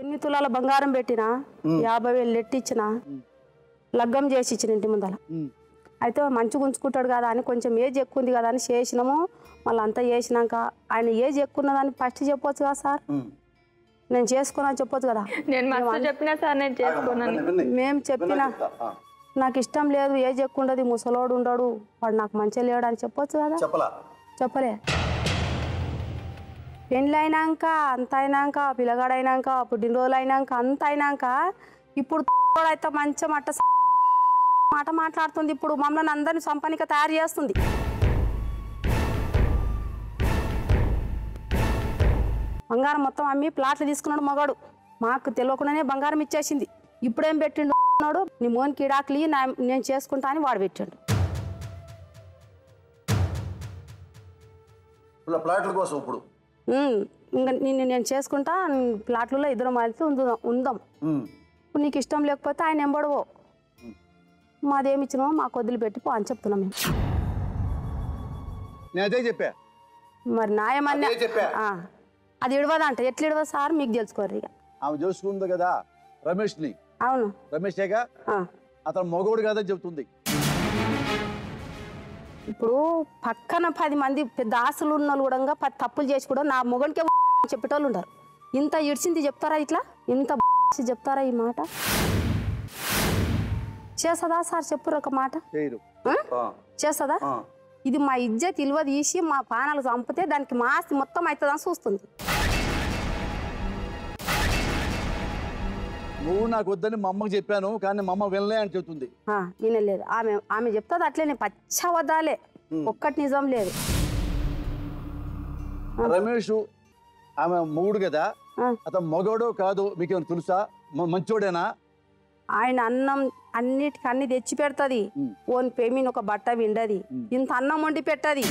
ఎన్ని తులాల బంగారం పెట్టినా 50,000 లెట్టిచ్చిన లగ్గం చేసి ఇచ్చిన ఇంటి ముందల అయితే మంచిగా ఉంచుకుంటాడు కదా అని కొంచెం ఏజ్ ఎక్కువ ఉంది కదా అని చేసినాము. మళ్ళీ అంతా చేసినాక ఆయన ఏజ్ ఎక్కువ ఉన్నదని ఫస్ట్ చెప్పొచ్చు కదా సార్, నేను చేసుకున్నా చెప్పొచ్చు కదా. నేను చెప్పినా సార్ నేను చేసుకున్నాను. మేము చెప్పినా నాకు ఇష్టం లేదు, ఏజ్ ఎక్కువ ఉండదు, ముసలోడు ఉండడు, వాడు నాకు మంచిగా లేడు అని చెప్పొచ్చు కదా. చెప్పలే. పెళ్ళి అయినాక అంత అయినాక పిల్లగాడైనాక పుట్టినరోజులు అయినాక అంత అయినాక ఇప్పుడు అయితే మంచి మాట మాట్లాడుతుంది. ఇప్పుడు మమ్మల్ని అందరిని సంపనిక తయారు చేస్తుంది. బంగారం మొత్తం అమ్మి ప్లాట్లు తీసుకున్నాడు మగాడు, మాకు తెలియకుండానే బంగారం ఇచ్చేసింది. ఇప్పుడేం పెట్టిండు, నీ మోనికి ఇడాకులు నేను చేసుకుంటా అని వాడు పెట్టాడు. ప్లాట్ల కోసం ఇప్పుడు ఇంకా నేను చేసుకుంటా, ప్లాట్లలో ఇద్దరం వెళ్తే ఉందాం, ఇప్పుడు నీకు ఇష్టం లేకపోతే ఆయన ఎంబడవో మాదేమి ఇచ్చినామో మాకు వదిలిపెట్టిపో అని చెప్తున్నాం మేము. మరి న్యాయమన్నా అది ఇడవదంట. ఎట్లా ఇడవదు సార్ మీకు తెలుసుకోరు. ఇక ఆమె చూసుకుంది కదా రమేష్ ని. అవును రమేషేగా అతను మగోడు కాదని చెప్తుంది. ఇప్పుడు పక్కన 10 మంది పెద్ద ఆశలు ఉన్న వాళ్ళు కూడా 10 తప్పులు చేసి కూడా నా మొగనికే చెప్పేటోళ్ళు ఉంటారు. ఇంత ఇడిచింది చెప్తారా, ఇట్లా ఇంత చెప్తారా ఈ మాట? చేస్తుందా సార్ చెప్పురు ఒక మాట? చేస్తుందా? ఇది మా ఇజ్జత్ ఇల్వ తీసి మా పానాలు చంపితే దానికి మా ఆస్తి మొత్తం అవుతుందని చూస్తుంది. నువ్వు నాకు వద్దని మా అమ్మకి చెప్పాను కానీ మా అమ్మ వెళ్ళలే అని చెప్తుంది. వినలేదు. ఆమె చెప్తుంది అట్లే, పచ్చ వద్దాలే, ఒక్కటి నిజం లేదు. రమేష్ ఆమె మొగుడు కదా, అతను మగోడో కాదు మీకేమైనా తెలుసా? మంచోడేనా? ఆయన అన్నం అన్నిటికి అన్ని తెచ్చి పెడతది. ఓన్ పేమిని ఒక బట్ట విండది, ఇంత అన్నం వండి పెట్టది.